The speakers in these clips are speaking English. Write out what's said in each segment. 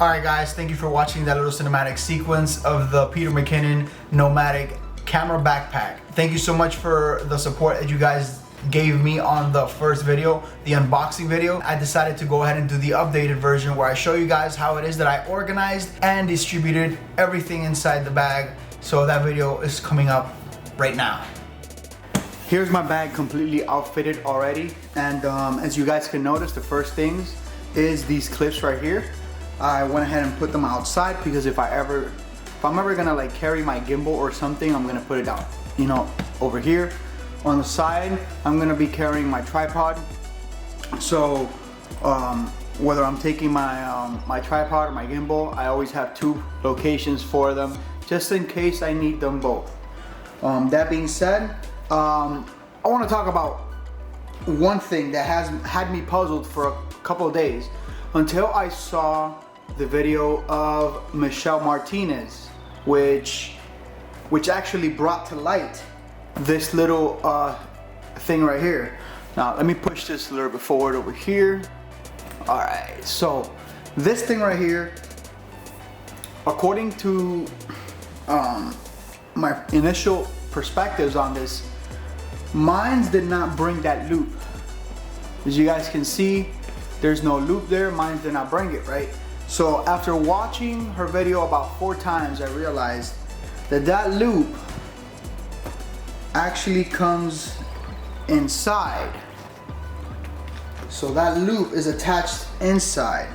Alright guys, thank you for watching that little cinematic sequence of the Peter Mckinnon Nomatic Camera Backpack. Thank you so much for the support that you guys gave me on the first video, the unboxing video. I decided to go ahead and do the updated version where I show you guys how it is that I organized and distributed everything inside the bag. So that video is coming up right now. Here's my bag completely outfitted already, and as you guys can notice, the first things is these clips right here. I went ahead and put them outside because if I'm ever gonna like carry my gimbal or something, I'm gonna put it out, you know, over here. On the side, I'm gonna be carrying my tripod. So whether I'm taking my my tripod or my gimbal, I always have two locations for them, just in case I need them both. That being said, I want to talk about one thing that has had me puzzled for a couple of days until I saw the video of Michelle Martinez, which actually brought to light this little thing right here. Now let me push this a little bit forward over here. Alright, so this thing right here, according to my initial perspectives on this, mine did not bring that loop. As you guys can see, there's no loop there. Mine did not bring it, right? So after watching her video about 4 times, I realized that that loop actually comes inside. So that loop is attached inside.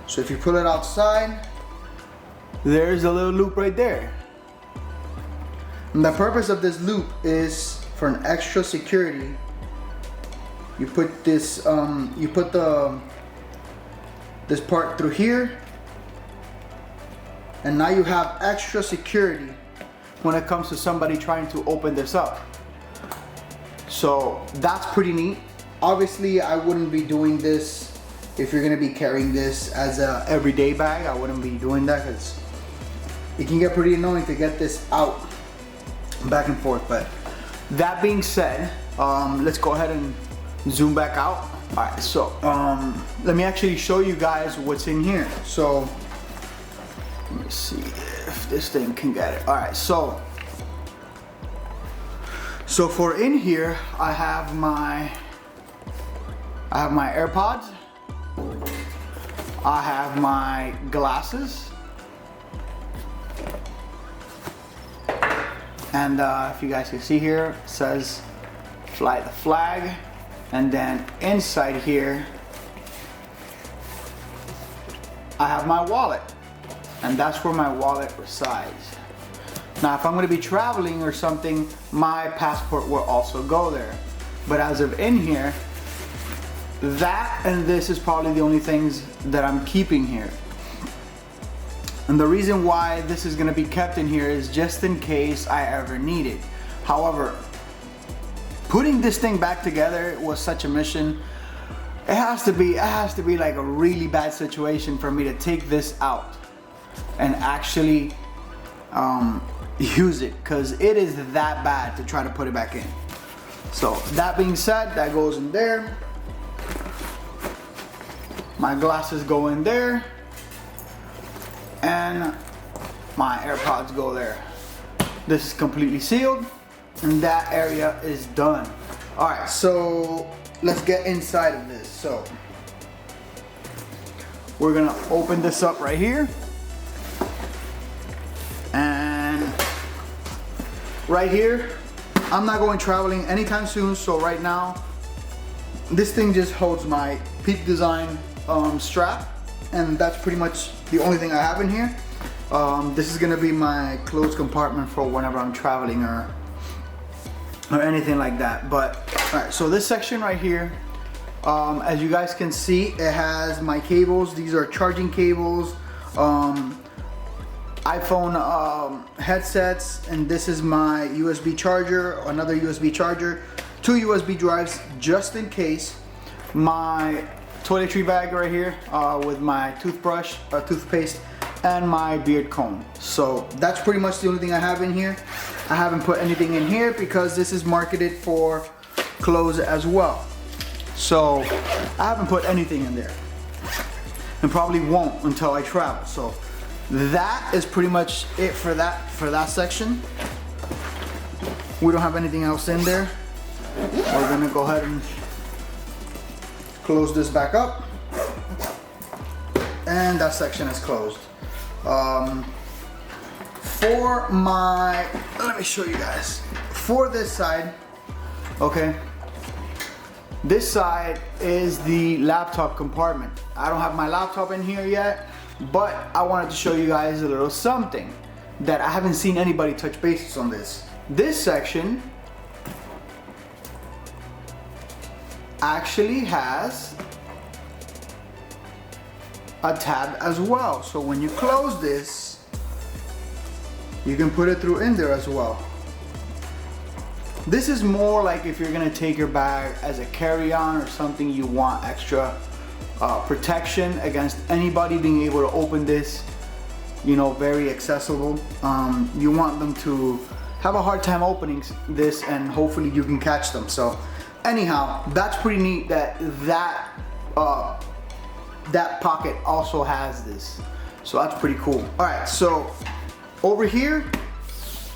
So if you pull it outside, there's a little loop right there. And the purpose of this loop is for an extra security. You put this, this part through here, and now you have extra security when it comes to somebody trying to open this up. So that's pretty neat. Obviously, I wouldn't be doing this if you're gonna be carrying this as a everyday bag. I wouldn't be doing that because it can get pretty annoying to get this out back and forth. But that being said, let's go ahead and zoom back out. All right, so let me actually show you guys what's in here. So let me see if this thing can get it. All right, so for in here, I have my AirPods. I have my glasses. And if you guys can see here, it says fly the flag. And then inside here, I have my wallet. And that's where my wallet resides. Now, if I'm gonna be traveling or something, my passport will also go there. But as of in here, that and this is probably the only things that I'm keeping here. And the reason why this is gonna be kept in here is just in case I ever need it. However, putting this thing back together was such a mission. It has to be like a really bad situation for me to take this out and actually use it, because it is that bad to try to put it back in. So that being said, that goes in there. My glasses go in there, and my AirPods go there. This is completely sealed, and that area is done. All right, so let's get inside of this. So we're gonna open this up right here, and right here, I'm not going traveling anytime soon. So right now, this thing just holds my Peak Design strap, and that's pretty much the only thing I have in here. This is gonna be my clothes compartment for whenever I'm traveling or anything like that. But all right, so this section right here, as you guys can see, it has my cables. These are charging cables, iPhone headsets, and this is my USB charger, another USB charger, 2 USB drives just in case, my toiletry bag right here with my toothbrush, toothpaste, and my beard comb. So that's pretty much the only thing I have in here. I haven't put anything in here because this is marketed for clothes as well. So I haven't put anything in there. and probably won't until I travel. So that is pretty much it for that section. We don't have anything else in there. We're gonna go ahead and close this back up, and that section is closed. For my, let me show you guys. For this side, okay, this side is the laptop compartment. I don't have my laptop in here yet, but I wanted to show you guys a little something that I haven't seen anybody touch bases on this. This section actually has a tab as well. So when you close this, you can put it through in there as well. This is more like if you're gonna take your bag as a carry-on or something, you want extra protection against anybody being able to open this, you know, very accessible. You want them to have a hard time opening this, and hopefully you can catch them. So anyhow, that's pretty neat that that pocket also has this. So that's pretty cool. All right, so over here,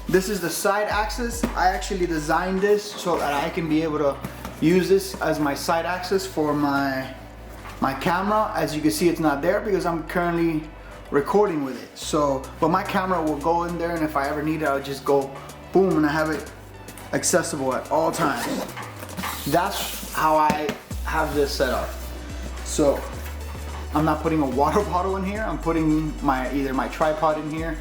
this is the side axis. I actually designed this so that I can be able to use this as my side axis for my camera. As you can see, it's not there because I'm currently recording with it. So, but my camera will go in there, and if I ever need it, I'll just go boom, and I have it accessible at all times. That's how I have this set up. So I'm not putting a water bottle in here. I'm putting either my tripod in here,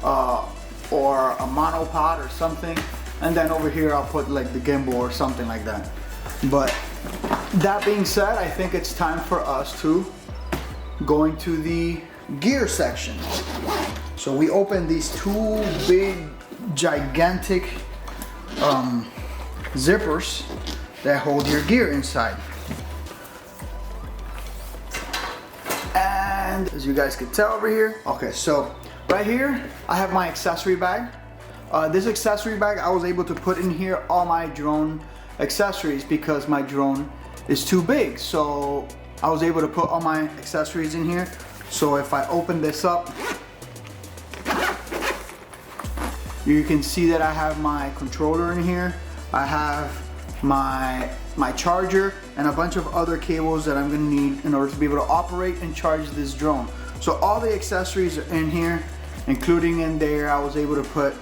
or a monopod or something, and then over here I'll put like the gimbal or something like that. But that being said, I think it's time for us to go into the gear section. So we open these two big gigantic zippers that hold your gear inside. And as you guys can tell over here, okay, so right here, I have my accessory bag. This accessory bag, I was able to put in here all my drone accessories because my drone is too big. So I was able to put all my accessories in here. So if I open this up, you can see that I have my controller in here. I have my charger and a bunch of other cables that I'm gonna need in order to be able to operate and charge this drone. So all the accessories are in here, including in there, I was able to put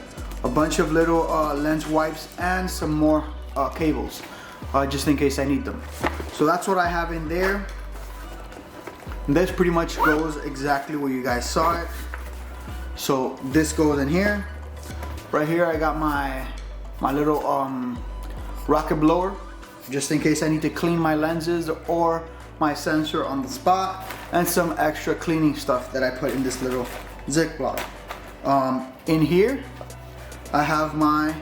a bunch of little lens wipes and some more cables, just in case I need them. So that's what I have in there. And this pretty much goes exactly where you guys saw it. So this goes in here. Right here I got my little rocket blower, just in case I need to clean my lenses or my sensor on the spot, and some extra cleaning stuff that I put in this little Ziploc. In here I have my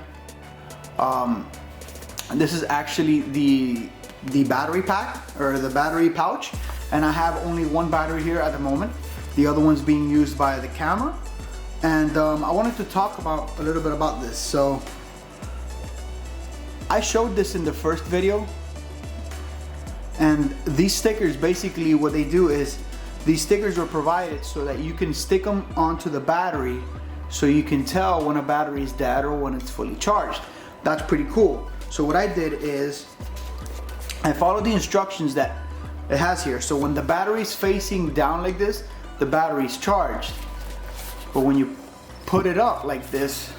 this is actually the battery pack, or the battery pouch, and I have only one battery here at the moment. The other one's being used by the camera, and I wanted to talk about a little bit about this. So I showed this in the first video, and these stickers, basically what they do is, these stickers are provided so that you can stick them onto the battery so you can tell when a battery is dead or when it's fully charged. That's pretty cool. So what I did is I followed the instructions that it has here. So when the battery is facing down like this, the battery is charged. But when you put it up like this,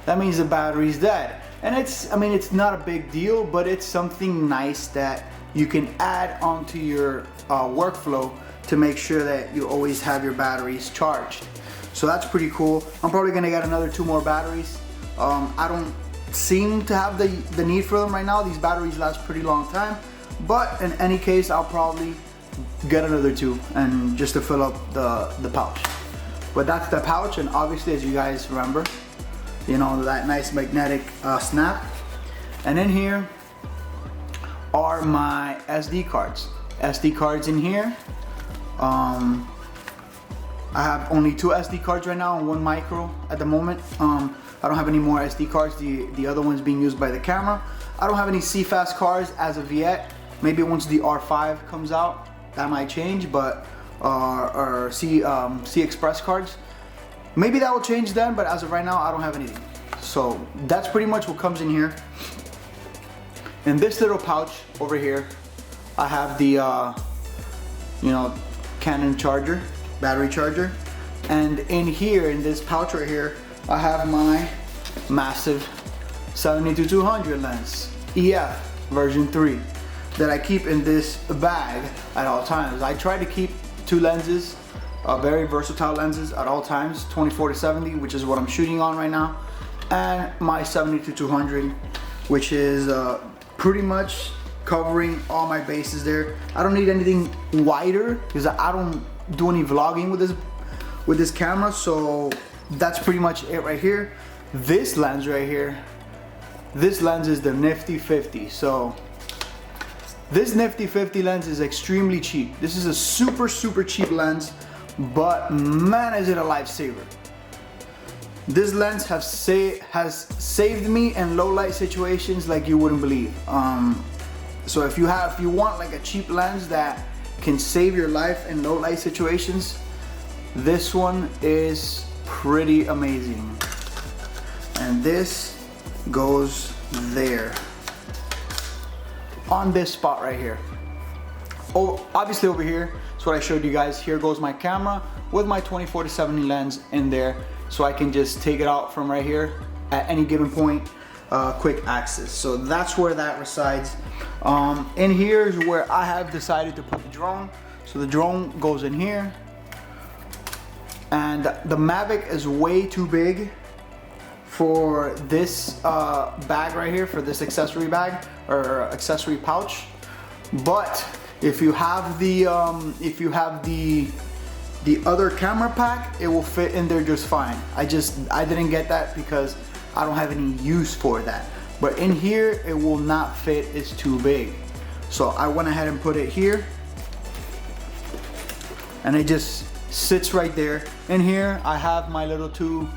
that means the battery's dead. And it's, I mean, it's not a big deal, but it's something nice that you can add onto your workflow to make sure that you always have your batteries charged. So that's pretty cool. I'm probably gonna get another 2 more batteries. I don't seem to have the need for them right now. These batteries last pretty long time, but in any case, I'll probably get another 2, and just to fill up the pouch. But that's the pouch, and obviously, as you guys remember, you know, that nice magnetic snap. And in here are my SD cards. SD cards in here. I have only 2 SD cards right now and 1 micro at the moment. I don't have any more SD cards. The other one's being used by the camera. I don't have any CFast cards as of yet. Maybe once the R5 comes out, that might change, but or C Express cards, maybe that will change then, but as of right now, I don't have anything. So that's pretty much what comes in here. In this little pouch over here, I have the you know, Canon charger, battery charger, and in here, in this pouch right here, I have my massive 70-200 lens, EF version 3, that I keep in this bag at all times. I try to keep 2 lenses, very versatile lenses at all times, 24-70, which is what I'm shooting on right now, and my 70-200, which is pretty much covering all my bases there. I don't need anything wider because I don't do any vlogging with this camera, so that's pretty much it right here. This lens right here, this lens is the Nifty 50. So this Nifty 50 lens is extremely cheap. This is a super cheap lens, but man, is it a lifesaver. This lens has saved me in low light situations like you wouldn't believe. So if you want like a cheap lens that can save your life in low light situations, this one is pretty amazing. And this goes there on this spot right here. Oh, obviously over here, that's what I showed you guys. Here goes my camera with my 24-70 lens in there, so I can just take it out from right here at any given point, quick access. So that's where that resides. In here is where I have decided to put the drone. So the drone goes in here, and the Mavic is way too big for this bag right here, for this accessory bag or accessory pouch. But if you have the other camera pack, it will fit in there just fine. I didn't get that because I don't have any use for that. But in here, it will not fit, it's too big. So I went ahead and put it here, and it just sits right there. In here, I have my little 2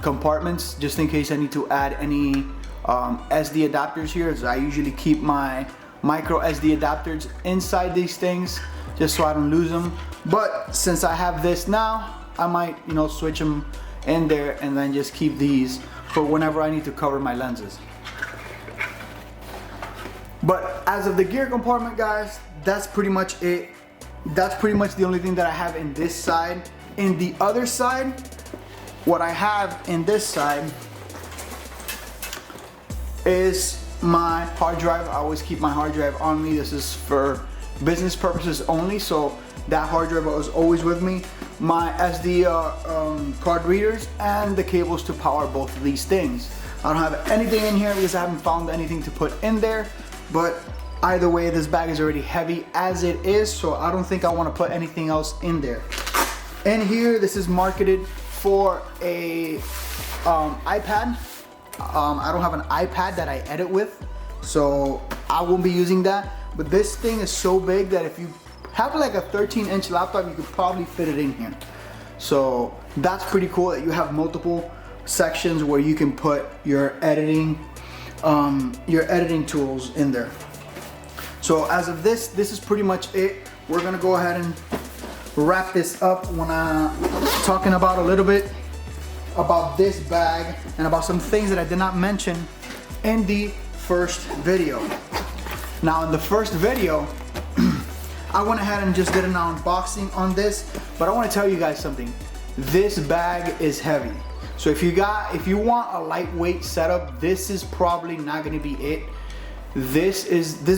compartments, just in case I need to add any SD adapters here. So I usually keep my micro SD adapters inside these things, just so I don't lose them. But since I have this now, I might, you know, switch them in there and then just keep these for whenever I need to cover my lenses. But as of the gear compartment, guys, that's pretty much it. That's pretty much the only thing that I have in this side. In the other side, what I have in this side is my hard drive. I always keep my hard drive on me. This is for business purposes only, so that hard drive was always with me. My SD card readers and the cables to power both of these things. I don't have anything in here because I haven't found anything to put in there, but either way, this bag is already heavy as it is, so I don't think I want to put anything else in there. In here, this is marketed for a iPad. I don't have an iPad that I edit with, so I won't be using that. But this thing is so big that if you have like a 13-inch laptop, you could probably fit it in here. So that's pretty cool that you have multiple sections where you can put your editing tools in there. So as of this is pretty much it. We're gonna go ahead and wrap this up when I'm talking about a little bit about this bag and about some things that I did not mention in the first video. Now in the first video, I went ahead and just did an unboxing on this, but I want to tell you guys something. This bag is heavy. So if you want a lightweight setup, this is probably not going to be it. This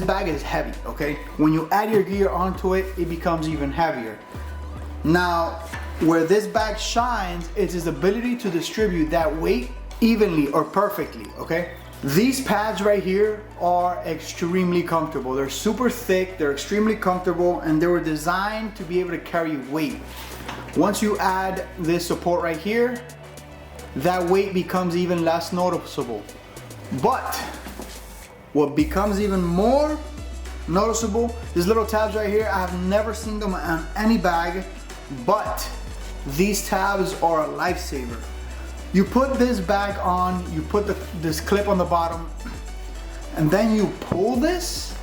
bag is heavy, okay? When you add your gear onto it, it becomes even heavier. Now, where this bag shines is its ability to distribute that weight evenly or perfectly, okay? These pads right here are extremely comfortable. They're super thick, they're extremely comfortable, and they were designed to be able to carry weight. Once you add this support right here, that weight becomes even less noticeable. But what becomes even more noticeable, these little tabs right here, I have never seen them on any bag, but these tabs are a lifesaver. You put this bag on, you put this clip on the bottom, and then you pull this,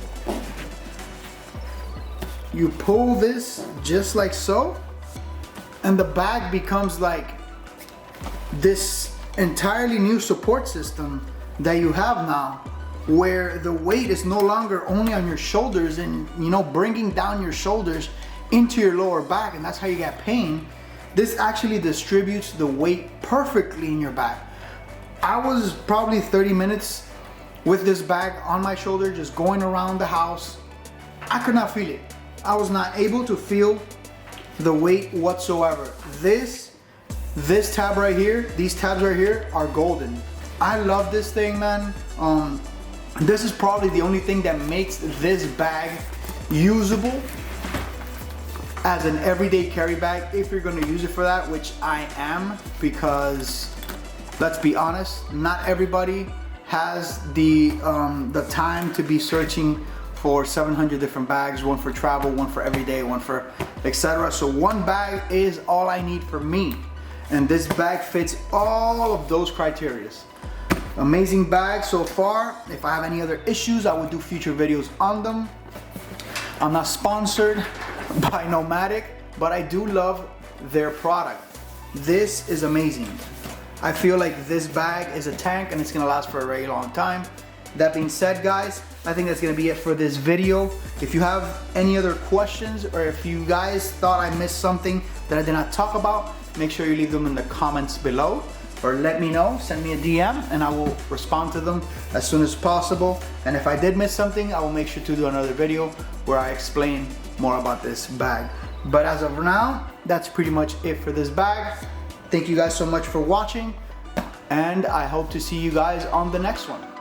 you pull this just like so, and the bag becomes like this entirely new support system that you have now, where the weight is no longer only on your shoulders and, you know, bringing down your shoulders into your lower back, and that's how you get pain. This actually distributes the weight perfectly in your back. I was probably 30 minutes with this bag on my shoulder, just going around the house. I could not feel it. I was not able to feel the weight whatsoever. This tab right here, these tabs right here are golden. I love this thing, man. This is probably the only thing that makes this bag usable as an everyday carry bag, if you're gonna use it for that, which I am, because let's be honest, not everybody has the time to be searching for 700 different bags, one for travel, one for everyday, one for etc. So one bag is all I need for me, and this bag fits all of those criteria. Amazing bag so far. If I have any other issues, I will do future videos on them. I'm not sponsored by Nomatic, but I do love their product. This is amazing. I feel like this bag is a tank and it's gonna last for a very long time. That being said, guys, I think that's gonna be it for this video. If you have any other questions, or if you guys thought I missed something that I did not talk about, make sure you leave them in the comments below, or let me know, send me a DM, and I will respond to them as soon as possible. And if I did miss something, I will make sure to do another video where I explain more about this bag. But as of now, that's pretty much it for this bag. Thank you guys so much for watching, and I hope to see you guys on the next one.